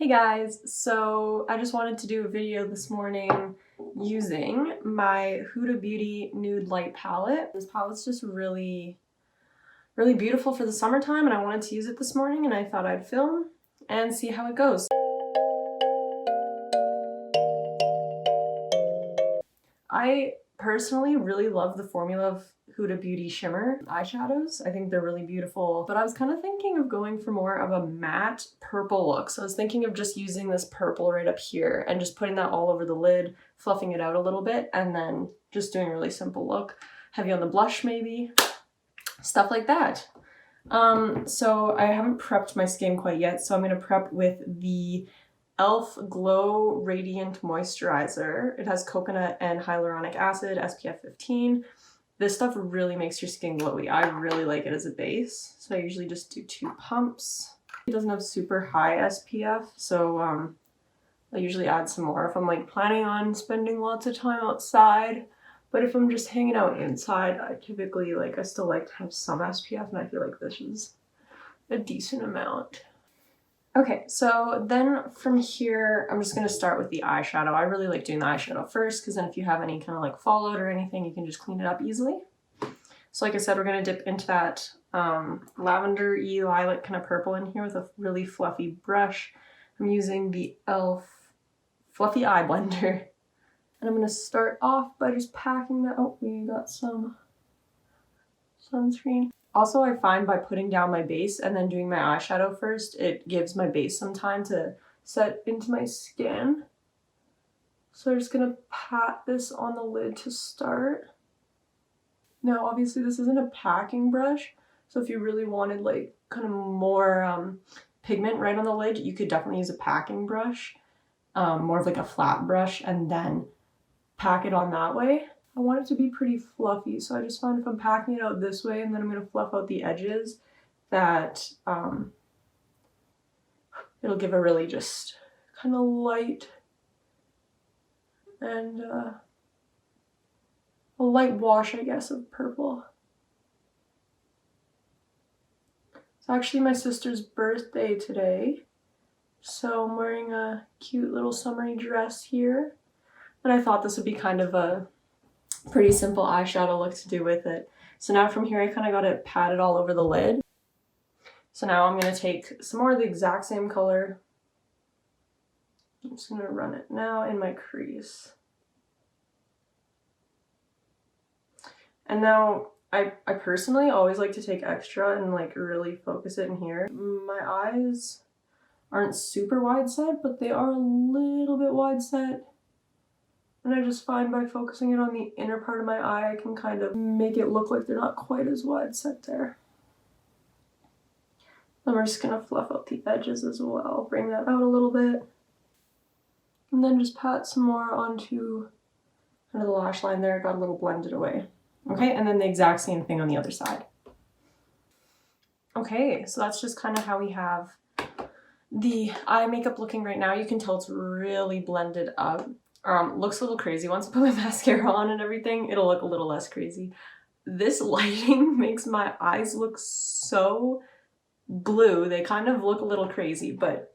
Hey guys, so I just wanted to do a video this morning using my Huda Beauty Nude Light palette. This palette's just really beautiful for the summertime and I wanted to use it this morning and I thought I'd film and see how it goes. I personally really love the formula of Huda Beauty Shimmer eyeshadows. I think they're really beautiful, but I was kind of thinking of going for more of a matte purple look. So I was thinking of just using this purple right up here and just putting that all over the lid, fluffing it out a little bit, and then just doing a really simple look. Heavy on the blush maybe, stuff like that. So I haven't prepped my skin quite yet, so I'm gonna prep with the e.l.f. Glow Radiant Moisturizer. It has coconut and hyaluronic acid, SPF 15. This stuff really makes your skin glowy. I really like it as a base, so I usually just do 2 pumps. It doesn't have super high SPF, so I usually add some more if I'm like planning on spending lots of time outside. But if I'm just hanging out inside, I typically I still like to have some SPF, and I feel like this is a decent amount. Okay, so then from here, I'm just going to start with the eyeshadow. I really like doing the eyeshadow first because then if you have any kind of like fallout or anything, you can just clean it up easily. So like I said, we're going to dip into that lavender-y lilac kind of purple in here with a really fluffy brush. I'm using the e.l.f. Fluffy Eye Blender. And I'm going to start off by just packing that. Oh, we got some sunscreen. Also, I find by putting down my base and then doing my eyeshadow first, it gives my base some time to set into my skin. So I'm just gonna pat this on the lid to start. Now, obviously this isn't a packing brush, so if you really wanted like kind of more pigment right on the lid, you could definitely use a packing brush, more of like a flat brush, and then pack it on that way. I want it to be pretty fluffy, so I just find if I'm packing it out this way and then I'm going to fluff out the edges, that it'll give a really just kind of light and a light wash, I guess, of purple. It's actually my sister's birthday today, so I'm wearing a cute little summery dress here, and I thought this would be kind of a pretty simple eyeshadow look to do with it. So now from here I kind of got it patted all over the lid. So now I'm going to take some more of the exact same color. I'm just going to run it now in my crease. And now I personally always like to take extra and like really focus it in here. My eyes aren't super wide set, but they are a little bit wide set. And I just find by focusing it on the inner part of my eye, I can kind of make it look like they're not quite as wide set there. Then we're just going to fluff out the edges as well, bring that out a little bit. And then just pat some more onto kind of the lash line there, got a little blended away. Okay, and then the exact same thing on the other side. Okay, so that's just kind of how we have the eye makeup looking right now. You can tell it's really blended up. Looks a little crazy. Once I put my mascara on and everything, it'll look a little less crazy. This lighting makes my eyes look so blue. They kind of look a little crazy, but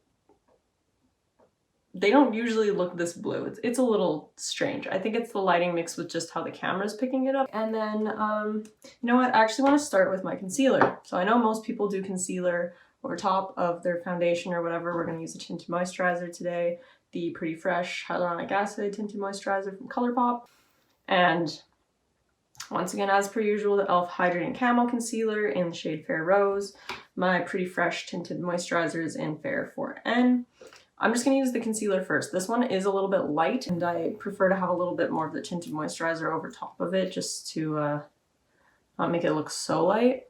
they don't usually look this blue. It's a little strange. I think it's the lighting mixed with just how the camera's picking it up. And then, you know what? I actually want to start with my concealer. So I know most people do concealer over top of their foundation or whatever. We're going to use a tinted moisturizer today. The Pretty Fresh Hyaluronic Acid Tinted Moisturizer from ColourPop. And once again, as per usual, the e.l.f. Hydrating Camo Concealer in the shade Fair Rose. My Pretty Fresh Tinted Moisturizers in Fair 4N. I'm just going to use the concealer first. This one is a little bit light, and I prefer to have a little bit more of the tinted moisturizer over top of it just to not make it look so light.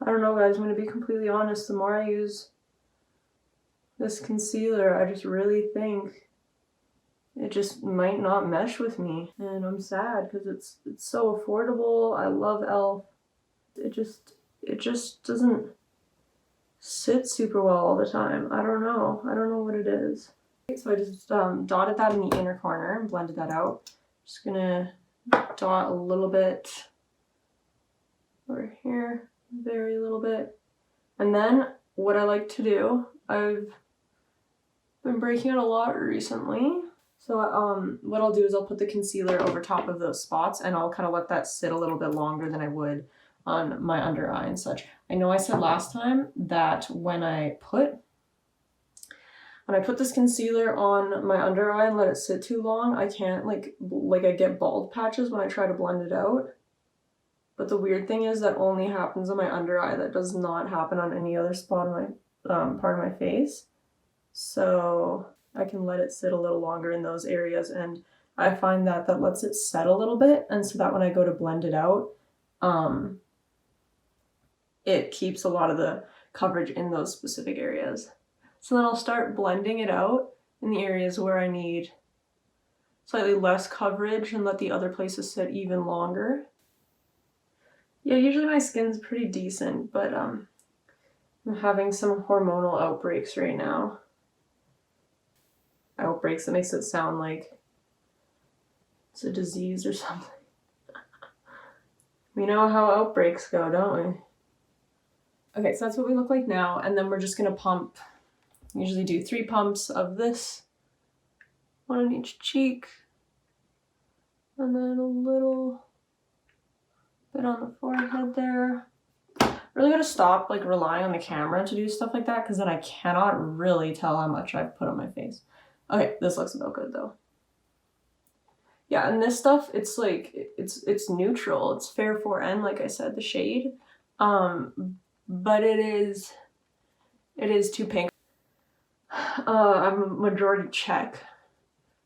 I don't know, guys, I'm going to be completely honest. The more I use this concealer, I just really think it just might not mesh with me, and I'm sad because it's so affordable. I love e.l.f. It just doesn't sit super well all the time. I don't know what it is. So I just dotted that in the inner corner and blended that out. Just gonna dot a little bit over here, very little bit, and then what I like to do, I've Been breaking out a lot recently. So what I'll do is I'll put the concealer over top of those spots and I'll kind of let that sit a little bit longer than I would on my under eye and such. I know I said last time that when I put this concealer on my under eye and let it sit too long, I can't like I get bald patches when I try to blend it out. But the weird thing is that only happens on my under eye. That does not happen on any other spot on my part of my face. So I can let it sit a little longer in those areas, and I find that that lets it set a little bit, and so that when I go to blend it out, it keeps a lot of the coverage in those specific areas. So then I'll start blending it out in the areas where I need slightly less coverage and let the other places sit even longer. Yeah, usually my skin's pretty decent, but I'm having some hormonal outbreaks right now. Outbreaks, that makes it sound like it's a disease or something. We know how outbreaks go, don't we? Okay, so that's what we look like now, and then we're just gonna pump. Usually do 3 pumps of this, 1 on each cheek, and then a little bit on the forehead there. Really gotta stop like relying on the camera to do stuff like that, because then I cannot really tell how much I've put on my face. Okay, this looks about good though. Yeah, and this stuff, it's like, it's neutral. It's Fair 4N, like I said, the shade. But it is too pink. I'm a majority Czech,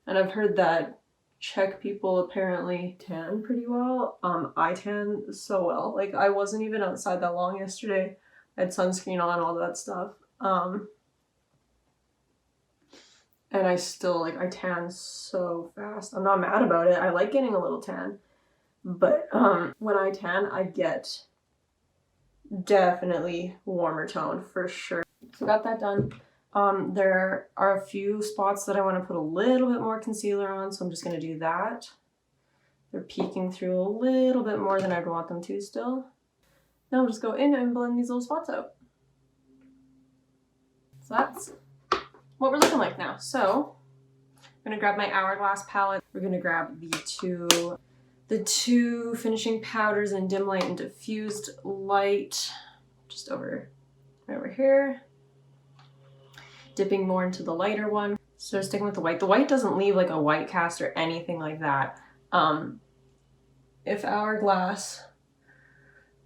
and I've heard that Czech people apparently tan pretty well. I tan so well. Like, I wasn't even outside that long yesterday. I had sunscreen on, all that stuff. And I still, like, I tan so fast. I'm not mad about it. I like getting a little tan. But when I tan, I get definitely warmer tone for sure. So got that done. There are a few spots that I want to put a little bit more concealer on, so I'm just going to do that. They're peeking through a little bit more than I'd want them to still. Now I'll just go in and blend these little spots out. So that's what we're looking like now. So I'm going to grab my Hourglass palette. We're going to grab the two finishing powders in Dim Light and Diffused Light, just right over here. Dipping more into the lighter one. So sticking with the white. The white doesn't leave like a white cast or anything like that. If Hourglass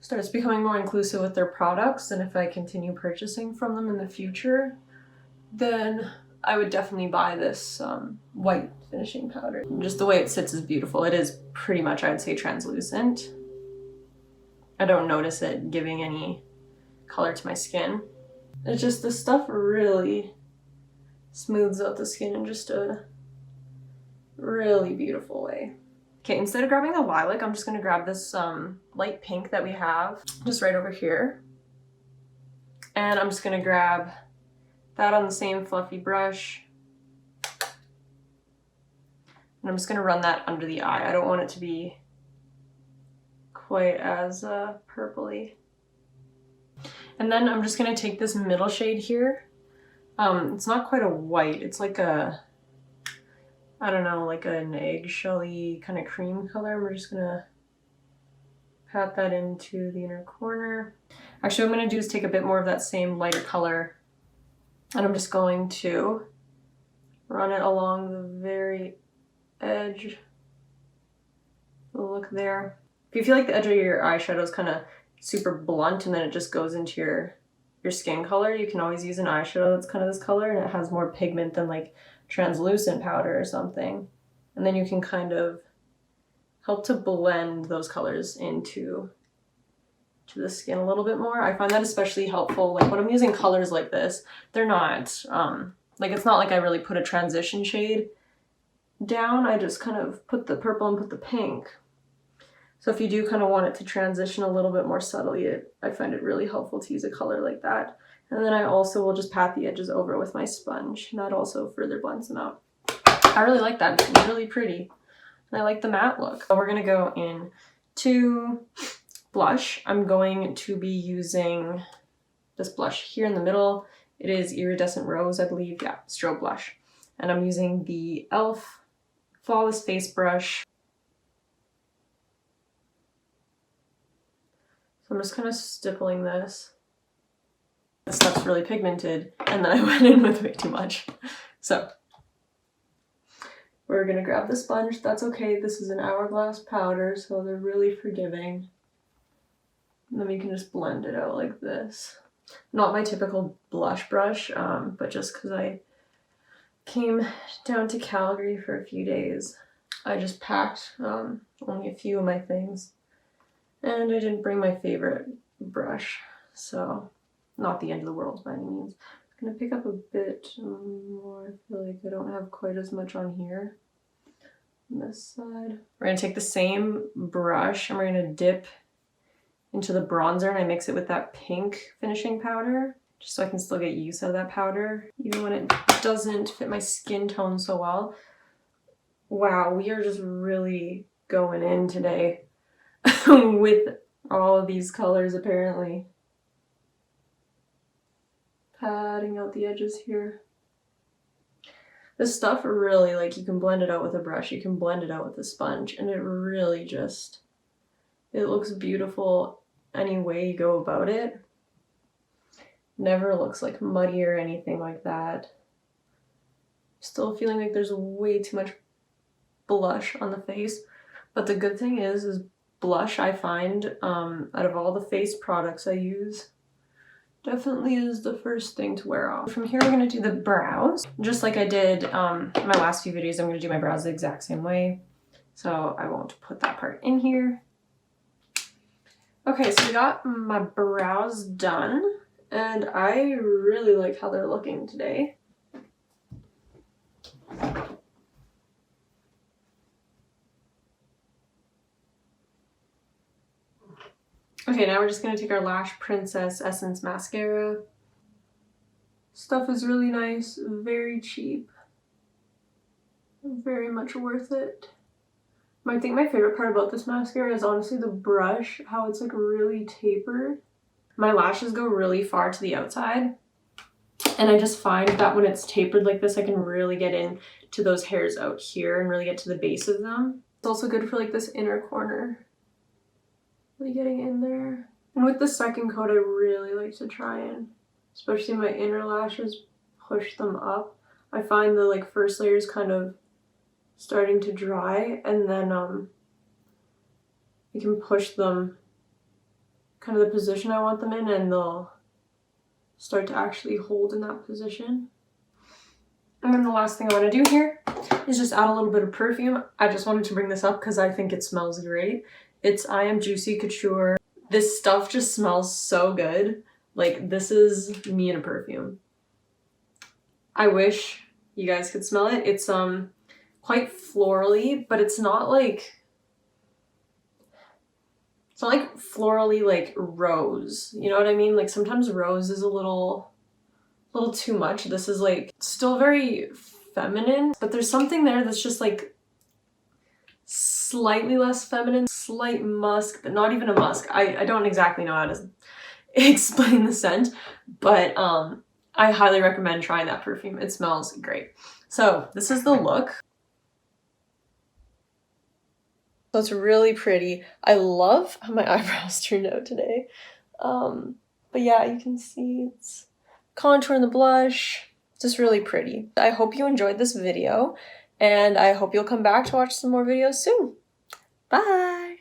starts becoming more inclusive with their products, and if I continue purchasing from them in the future, then I would definitely buy this white finishing powder. Just the way it sits is beautiful. It is pretty much, I would say, translucent. I don't notice it giving any color to my skin. It's just, the stuff really smooths out the skin in just a really beautiful way. Okay, instead of grabbing the lilac, I'm just gonna grab this light pink that we have just right over here. And I'm just gonna grab that on the same fluffy brush. And I'm just gonna run that under the eye. I don't want it to be quite as purpley. And then I'm just gonna take this middle shade here. It's not quite a white, it's like a, I don't know, like an eggshell-y kind of cream color. We're just gonna pat that into the inner corner. Actually, what I'm gonna do is take a bit more of that same lighter color, and I'm just going to run it along the very edge. Look there. If you feel like the edge of your eyeshadow is kind of super blunt and then it just goes into your skin color, you can always use an eyeshadow that's kind of this color and it has more pigment than like translucent powder or something. And then you can kind of help to blend those colors into the skin a little bit more. I find that especially helpful. Like when I'm using colors like this, they're not, like it's not like I really put a transition shade down. I just kind of put the purple and put the pink. So if you do kind of want it to transition a little bit more subtly, I find it really helpful to use a color like that. And then I also will just pat the edges over with my sponge, and that also further blends them out. I really like that. It's really pretty. And I like the matte look. So we're gonna go into blush. I'm going to be using this blush here in the middle It is Iridescent Rose, I believe. Yeah, strobe blush. And I'm using the e.l.f. Flawless Face Brush. So I'm just kind of stippling this. This stuff's really pigmented, and then I went in with way too much. So we're gonna grab the sponge. That's okay. This is an Hourglass powder, so they're really forgiving. And then we can just blend it out like this. Not my typical blush brush, but just because I came down to Calgary for a few days, I just packed only a few of my things. And I didn't bring my favorite brush, so not the end of the world by any means. I'm gonna pick up a bit more. I feel like I don't have quite as much on here. On this side. We're gonna take the same brush and we're gonna dip into the bronzer, and I mix it with that pink finishing powder, just so I can still get use out of that powder, even when it doesn't fit my skin tone so well. Wow, we are just really going in today with all of these colors apparently. Patting out the edges here. This stuff really, like, you can blend it out with a brush, you can blend it out with a sponge, and it really just, it looks beautiful any way you go about it. Never looks like muddy or anything like that. Still feeling like there's way too much blush on the face, but the good thing is blush, I find, out of all the face products I use, definitely is the first thing to wear off. From here, we're gonna do the brows. Just like I did my last few videos, I'm gonna do my brows the exact same way. So I won't put that part in here. Okay, so we got my brows done, and I really like how they're looking today. Okay, now we're just gonna take our Lash Princess Essence Mascara. Stuff is really nice, very cheap. Very much worth it. I think my favorite part about this mascara is honestly the brush, how it's like really tapered. My lashes go really far to the outside, and I just find that when it's tapered like this, I can really get into those hairs out here and really get to the base of them. It's also good for like this inner corner. Really getting in there. And with the second coat, I really like to try and, especially my inner lashes, push them up. I find the like first layer is kind of starting to dry, and then you can push them kind of the position I want them in, and they'll start to actually hold in that position. And then the last thing I want to do here is just add a little bit of perfume. I just wanted to bring this up because I think it smells great. It's I Am Juicy Couture. This stuff just smells so good. Like, this is me in a perfume. I wish you guys could smell it. It's quite florally, but it's not like florally like rose. You know what I mean? Like sometimes rose is a little too much. This is like still very feminine, but there's something there that's just like slightly less feminine, slight musk, but not even a musk. I don't exactly know how to explain the scent, but I highly recommend trying that perfume. It smells great. So this is the look. So it's really pretty. I love how my eyebrows turned out today. But yeah, you can see it's contour in the blush. Just really pretty. I hope you enjoyed this video, and I hope you'll come back to watch some more videos soon. Bye!